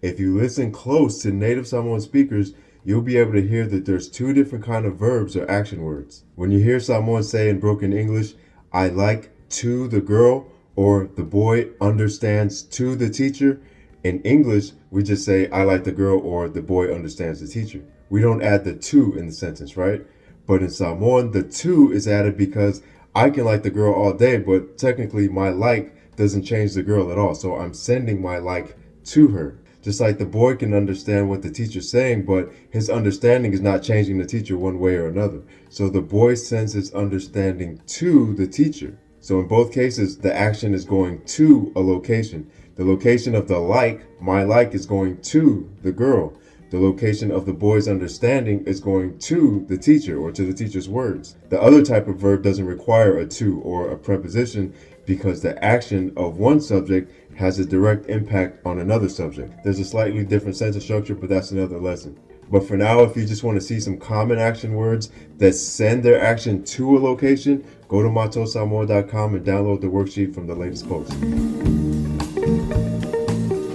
If you listen close to native Samoan speakers, you'll be able to hear that there's two different kind of verbs or action words. When you hear someone say in broken English, I like to the girl, or the boy understands to the teacher, in English, we just say I like the girl or the boy understands the teacher. We don't add the to in the sentence, right? But in Samoan, the to is added because I can like the girl all day, but technically my like doesn't change the girl at all. So I'm sending my like to her. Just like the boy can understand what the teacher's saying, but his understanding is not changing the teacher one way or another. So the boy sends his understanding to the teacher. So in both cases, the action is going to a location. The location of the like, my like, is going to the girl. The location of the boy's understanding is going to the teacher or to the teacher's words. The other type of verb doesn't require a to or a preposition because the action of one subject has a direct impact on another subject. There's a slightly different sentence structure, but that's another lesson. But for now, if you just want to see some common action words that send their action to a location, go to matosamoa.com and download the worksheet from the latest post.